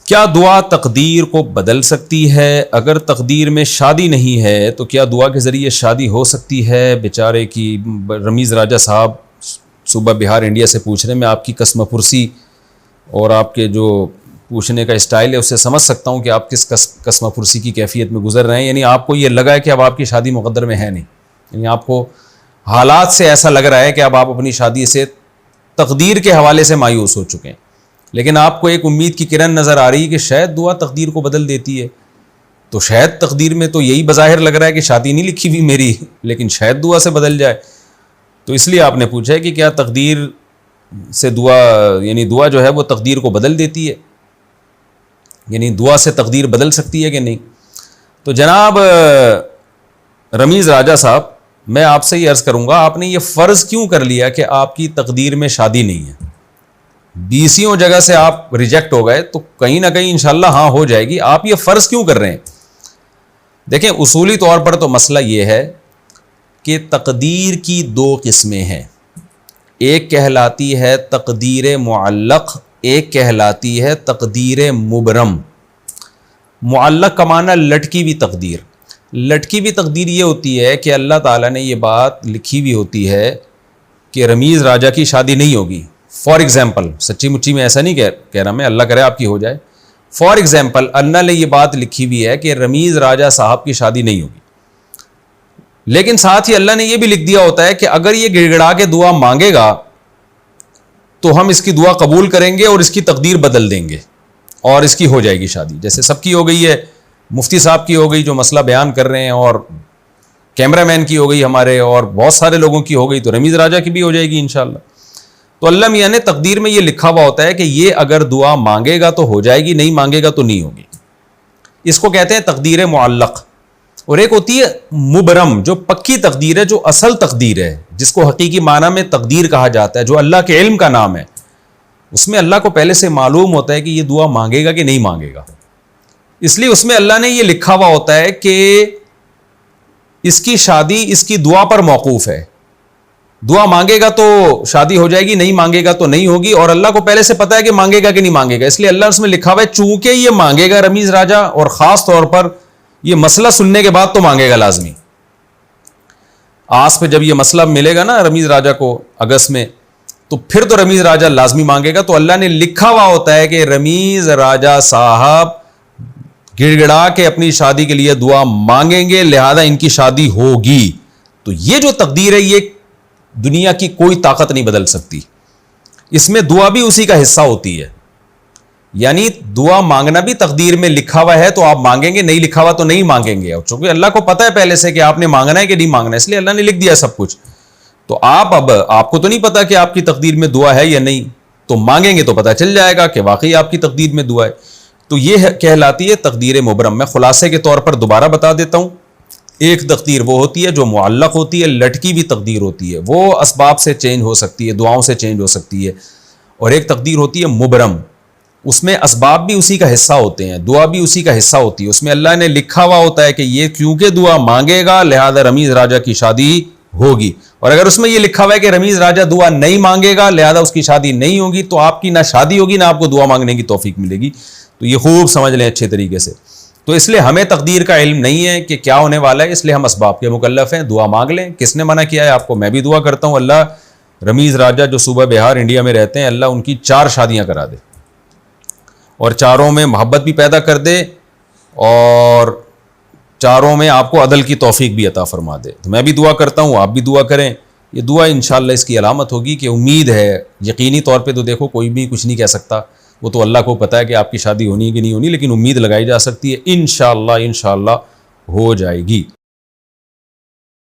کیا دعا تقدیر کو بدل سکتی ہے؟ اگر تقدیر میں شادی نہیں ہے تو کیا دعا کے ذریعے شادی ہو سکتی ہے؟ بیچارے کی رمیز راجہ صاحب صوبہ بہار انڈیا سے پوچھ رہے ہیں. میں آپ کی قسم پرسی اور آپ کے جو پوچھنے کا اسٹائل ہے اس سے سمجھ سکتا ہوں کہ آپ کس قسم پرسی کی کیفیت میں گزر رہے ہیں. یعنی آپ کو یہ لگا ہے کہ اب آپ کی شادی مقدر میں ہے نہیں، یعنی آپ کو حالات سے ایسا لگ رہا ہے کہ اب آپ اپنی شادی سے تقدیر کے حوالے سے مایوس ہو چکے ہیں. لیکن آپ کو ایک امید کی کرن نظر آ رہی ہے کہ شاید دعا تقدیر کو بدل دیتی ہے. تو شاید تقدیر میں تو یہی بظاہر لگ رہا ہے کہ شادی نہیں لکھی ہوئی میری، لیکن شاید دعا سے بدل جائے. تو اس لیے آپ نے پوچھا ہے کہ کیا تقدیر سے دعا، یعنی دعا جو ہے وہ تقدیر کو بدل دیتی ہے، یعنی دعا سے تقدیر بدل سکتی ہے کہ نہیں. تو جناب رمیز راجہ صاحب، میں آپ سے یہ عرض کروں گا، آپ نے یہ فرض کیوں کر لیا کہ آپ کی تقدیر میں شادی نہیں ہے؟ 20 جگہ سے آپ ریجیکٹ ہو گئے تو کہیں نہ کہیں انشاءاللہ ہاں ہو جائے گی. آپ یہ فرض کیوں کر رہے ہیں؟ دیکھیں اصولی طور پر تو مسئلہ یہ ہے کہ تقدیر کی 2 قسمیں ہیں. ایک کہلاتی ہے تقدیر معلق، ایک کہلاتی ہے تقدیر مبرم. معلق کا معنی لٹکی ہوئی تقدیر. لٹکی ہوئی تقدیر یہ ہوتی ہے کہ اللہ تعالیٰ نے یہ بات لکھی ہوئی ہوتی ہے کہ رمیز راجہ کی شادی نہیں ہوگی. فار ایگزامپل، سچی مچی میں ایسا نہیں کہہ رہا میں، اللہ کرے آپ کی ہو جائے. فار ایگزامپل اللہ نے یہ بات لکھی ہوئی ہے کہ رمیز راجہ صاحب کی شادی نہیں ہوگی، لیکن ساتھ ہی اللہ نے یہ بھی لکھ دیا ہوتا ہے کہ اگر یہ گڑ گڑا کے دعا مانگے گا تو ہم اس کی دعا قبول کریں گے اور اس کی تقدیر بدل دیں گے اور اس کی ہو جائے گی شادی. جیسے سب کی ہو گئی ہے، مفتی صاحب کی ہو گئی جو مسئلہ بیان کر رہے ہیں، اور کیمرہ مین کی ہو گئی ہمارے، اور بہت سارے لوگوں کی ہو گئی، تو رمیز راجہ کی بھی ہو جائے گی انشاءاللہ. تو اللہ میاں نے تقدیر میں یہ لکھا ہوا ہوتا ہے کہ یہ اگر دعا مانگے گا تو ہو جائے گی، نہیں مانگے گا تو نہیں ہوگی. اس کو کہتے ہیں تقدیر معلق. اور ایک ہوتی ہے مبرم، جو پکی تقدیر ہے، جو اصل تقدیر ہے، جس کو حقیقی معنی میں تقدیر کہا جاتا ہے، جو اللہ کے علم کا نام ہے. اس میں اللہ کو پہلے سے معلوم ہوتا ہے کہ یہ دعا مانگے گا کہ نہیں مانگے گا، اس لیے اس میں اللہ نے یہ لکھا ہوا ہوتا ہے کہ اس کی شادی اس کی دعا پر موقوف ہے. دعا مانگے گا تو شادی ہو جائے گی، نہیں مانگے گا تو نہیں ہوگی، اور اللہ کو پہلے سے پتا ہے کہ مانگے گا کہ نہیں مانگے گا. اس لیے اللہ اس میں لکھا ہوا ہے چونکہ یہ مانگے گا رمیز راجہ، اور خاص طور پر یہ مسئلہ سننے کے بعد تو مانگے گا لازمی. آس پہ جب یہ مسئلہ ملے گا نا رمیز راجہ کو اگست میں، تو پھر تو رمیز راجہ لازمی مانگے گا. تو اللہ نے لکھا ہوا ہوتا ہے کہ رمیز راجہ صاحب گڑ گڑا کے اپنی شادی کے لیے دعا مانگیں گے، لہذا ان کی شادی ہوگی. تو یہ جو تقدیر ہے یہ دنیا کی کوئی طاقت نہیں بدل سکتی. اس میں دعا بھی اسی کا حصہ ہوتی ہے، یعنی دعا مانگنا بھی تقدیر میں لکھا ہوا ہے تو آپ مانگیں گے، نہیں لکھا ہوا تو نہیں مانگیں گے. اور چونکہ اللہ کو پتا ہے پہلے سے کہ آپ نے مانگنا ہے کہ نہیں مانگنا ہے، اس لیے اللہ نے لکھ دیا سب کچھ. تو آپ کو تو نہیں پتا کہ آپ کی تقدیر میں دعا ہے یا نہیں، تو مانگیں گے تو پتا چل جائے گا کہ واقعی آپ کی تقدیر میں دعا ہے. تو یہ کہلاتی ہے تقدیر مبرم. میں خلاصے کے طور پر دوبارہ بتا دیتا ہوں. ایک تقدیر وہ ہوتی ہے جو معلق ہوتی ہے، لٹکی بھی تقدیر ہوتی ہے، وہ اسباب سے چینج ہو سکتی ہے، دعاؤں سے چینج ہو سکتی ہے. اور ایک تقدیر ہوتی ہے مبرم، اس میں اسباب بھی اسی کا حصہ ہوتے ہیں، دعا بھی اسی کا حصہ ہوتی ہے. اس میں اللہ نے لکھا ہوا ہوتا ہے کہ یہ کیونکہ دعا مانگے گا لہذا رمیز راجہ کی شادی ہوگی. اور اگر اس میں یہ لکھا ہوا ہے کہ رمیز راجہ دعا نہیں مانگے گا لہذا اس کی شادی نہیں ہوگی، تو آپ کی نہ شادی ہوگی نہ آپ کو دعا مانگنے کی توفیق ملے گی. تو یہ خوب سمجھ لیں اچھے طریقے سے. تو اس لیے ہمیں تقدیر کا علم نہیں ہے کہ کیا ہونے والا ہے، اس لیے ہم اسباب کے مکلف ہیں. دعا مانگ لیں. کس نے منع کیا ہے آپ کو؟ میں بھی دعا کرتا ہوں اللہ رمیز راجہ جو صوبہ بہار انڈیا میں رہتے ہیں، اللہ ان کی 4 شادیاں کرا دے اور 4 میں محبت بھی پیدا کر دے اور 4 میں آپ کو عدل کی توفیق بھی عطا فرما دے. تو میں بھی دعا کرتا ہوں، آپ بھی دعا کریں. یہ دعا انشاءاللہ اس کی علامت ہوگی کہ امید ہے. یقینی طور پہ تو دیکھو کوئی بھی کچھ نہیں کہہ سکتا، وہ تو اللہ کو پتہ ہے کہ آپ کی شادی ہونی ہے کہ نہیں ہونی، لیکن امید لگائی جا سکتی ہے. انشاءاللہ ہو جائے گی.